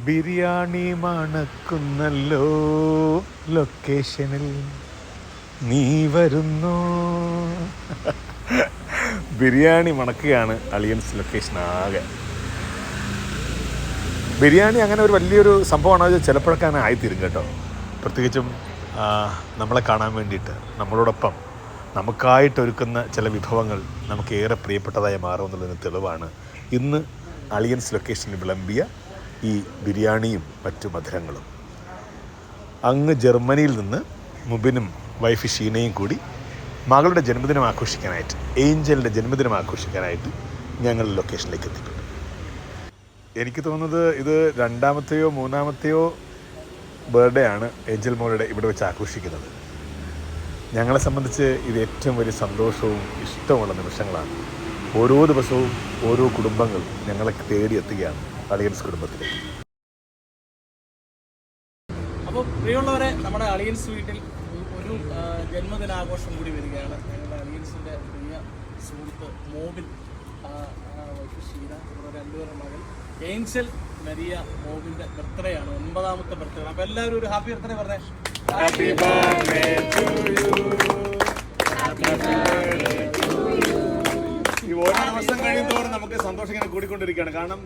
ബിരിയാണി മണക്കുന്നല്ലോ ലൊക്കേഷനിൽ നീ വരുന്നു. ബിരിയാണി മണക്കുകയാണ് അളിയൻസ് ലൊക്കേഷൻ ആകെ. ബിരിയാണി അങ്ങനെ ഒരു വലിയൊരു സംഭവമാണോ ചിലപ്പോഴൊക്കെ അങ്ങനെ ആയിത്തീരും കേട്ടോ. പ്രത്യേകിച്ചും നമ്മളെ കാണാൻ വേണ്ടിയിട്ട് നമ്മളോടൊപ്പം നമുക്കായിട്ടൊരുക്കുന്ന ചില വിഭവങ്ങൾ നമുക്ക് ഏറെ പ്രിയപ്പെട്ടതായി മാറുമെന്നുള്ളതിന് തെളിവാണ് ഇന്ന് അളിയൻസ് ലൊക്കേഷനിൽ വിളമ്പിയ ഈ ബിരിയാണിയും മറ്റു മധുരങ്ങളും. അങ്ങ് ജർമ്മനിയിൽ നിന്ന് മുബിനും വൈഫ് ഷീനയും കൂടി മകളുടെ ജന്മദിനം ആഘോഷിക്കാനായിട്ട്, ഏഞ്ചലിൻ്റെ ജന്മദിനം ആഘോഷിക്കാനായിട്ട് ഞങ്ങൾ ലൊക്കേഷനിലേക്ക് എത്തിയിട്ടുണ്ട്. എനിക്ക് തോന്നുന്നത് ഇത് രണ്ടാമത്തെയോ മൂന്നാമത്തെയോ ബർത്ത്ഡേ ആണ് ഏഞ്ചൽ മോളുടെ ഇവിടെ വെച്ച് ആഘോഷിക്കുന്നത്. ഞങ്ങളെ സംബന്ധിച്ച് ഇത് ഏറ്റവും വലിയ സന്തോഷവും ഇഷ്ടമുള്ള നിമിഷങ്ങളാണ്. ഓരോ ദിവസവും ഓരോ കുടുംബങ്ങൾ ഞങ്ങളെ തേടിയെത്തുകയാണ് അളിയൻസ് കുടുംബത്തിലേക്ക്. അപ്പോൾ പ്രിയമുള്ളവരെ, നമ്മുടെ അളിയൻസ് വീട്ടിൽ ഒരു ജന്മദിനാഘോഷം കൂടി വരികയാണ്. ഞങ്ങളുടെ അളിയൻസിൻ്റെ പ്രിയ സുഹൃത്ത് മോബിൻ, വൈഫ് ഷീന, ഇവിടെ രണ്ടുപേരുടെ മകൻ ഏഞ്ചൽ മരിയ മോബിൻ്റെ ബർത്ത്ഡേ ആണ്, 9ാമത്തെ ബർത്ത്ഡേ. അപ്പോൾ എല്ലാവരും ഒരു ഹാപ്പി ബർത്ത്ഡേ പറഞ്ഞേ. Happy birthday to you. Happy birthday to you. ഈ ഓരോ ദിവസം കഴിയുന്നതോറും നമുക്ക് സന്തോഷം ഇങ്ങനെ കൂടിക്കൊണ്ടിരിക്കുകയാണ്. കാരണം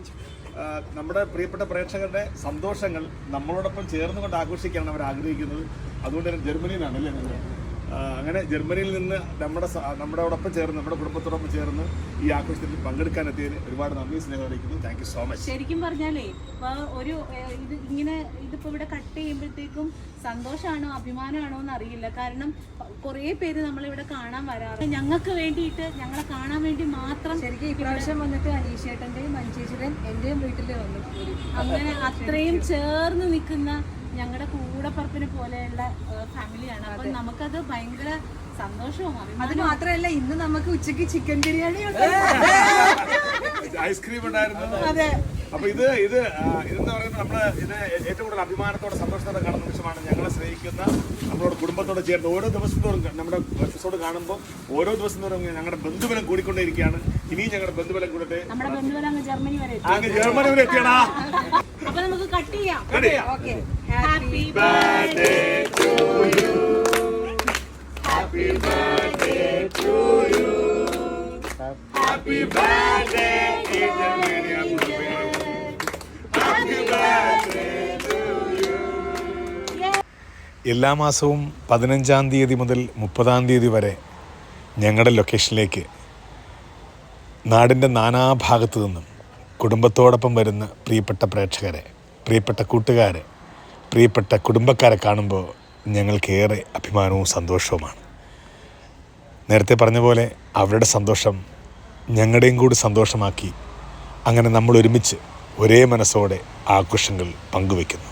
നമ്മുടെ പ്രിയപ്പെട്ട പ്രേക്ഷകരുടെ സന്തോഷങ്ങൾ നമ്മളോടൊപ്പം ചേർന്നുകൊണ്ട് ആഘോഷിക്കാനാണ് അവർ ആഗ്രഹിക്കുന്നത്. അതുകൊണ്ട് തന്നെ ജർമ്മനിയിലാണ് അല്ലേ നിങ്ങൾ? അങ്ങനെ ജർമ്മനിയിൽ നിന്ന് നമ്മളോടൊപ്പം ചേർന്ന്, നമ്മുടെ കുടുംബത്തോടൊപ്പം ചേർന്ന് ഈ ആഘോഷത്തിൽ പങ്കെടുക്കാനെത്തിയതിന് ഒരുപാട് നന്ദി, സ്നേഹം അറിയിക്കുന്നു. Thank you so much. ശരിക്കും പറഞ്ഞാലേ ഒരു ഇതിപ്പോ ഇവിടെ കട്ട് ചെയ്യുമ്പോഴത്തേക്കും സന്തോഷമാണോ അഭിമാനമാണോ എന്ന് അറിയില്ല. കാരണം കുറേ പേര് നമ്മളിവിടെ കാണാൻ വരാറ്, ഞങ്ങൾക്ക് വേണ്ടിയിട്ട്, ഞങ്ങളെ കാണാൻ വേണ്ടി മാത്രം. ശരിക്കും ഇപ്രാവശ്യം വന്നിട്ട് അനീഷേട്ടൻ്റെയും മഞ്ചേച്ചിയുടെയും എൻ്റെയും വീട്ടിൽ വന്നു. അങ്ങനെ അത്രയും ചേർന്ന് നിൽക്കുന്ന ഞങ്ങളുടെ കൂടപ്പറപ്പിനെ പോലെയുള്ള ഫാമിലിയാണ്. അപ്പൊ നമുക്കത് ഭയങ്കര സന്തോഷവും. അത് മാത്രമല്ല, ഇന്ന് നമുക്ക് ഉച്ചക്ക് ചിക്കൻ ബിരിയാണി, ഐസ്ക്രീം ഉണ്ടായിരുന്നു. അപ്പൊ ഇതെന്ന് പറയുന്നത് നമ്മള് ഇത് ഏറ്റവും കൂടുതൽ അഭിമാനത്തോടെ സന്തോഷത്തോടെ കാണുന്ന നിമിഷമാണ്. ഞങ്ങളെ സ്നേഹിക്കുന്ന നമ്മളോട് കുടുംബത്തോട് ചേർന്ന് ഓരോ ദിവസം തോറും നമ്മുടെ എപ്പിസോഡ് കാണുമ്പോൾ ഓരോ ദിവസം തോറും ഞങ്ങളുടെ ബന്ധുബലം കൂടിക്കൊണ്ടേയിരിക്കുകയാണ്. ഇനിയും ഞങ്ങളുടെ ബന്ധുബലം കൂടട്ടെ. നമ്മുടെ ബന്ധുബലം അങ്ങ് ജർമ്മനി വരെ എത്തിയടാ. അപ്പൊ നമുക്ക് കട്ട് ചെയ്യാം. Okay. Happy birthday to you. Happy birthday to you. Happy birthday എല്ലാ മാസവും 15-ാം തീയതി മുതൽ 30-ാം തീയതി വരെ ഞങ്ങളുടെ ലൊക്കേഷനിലേക്ക് നാടിൻ്റെ നാനാഭാഗത്തു നിന്നും കുടുംബത്തോടൊപ്പം വരുന്ന പ്രിയപ്പെട്ട പ്രേക്ഷകരെ, പ്രിയപ്പെട്ട കൂട്ടുകാരെ, പ്രിയപ്പെട്ട കുടുംബക്കാരെ കാണുമ്പോൾ ഞങ്ങൾക്കേറെ അഭിമാനവും സന്തോഷവുമാണ്. നേരത്തെ പറഞ്ഞ പോലെ അവരുടെ സന്തോഷം ഞങ്ങളുടെയും കൂടി സന്തോഷമാക്കി അങ്ങനെ നമ്മൾ ഒരുമിച്ച് ഒരേ മനസ്സോടെ ആഘോഷങ്ങൾ പങ്കുവയ്ക്കുന്നു.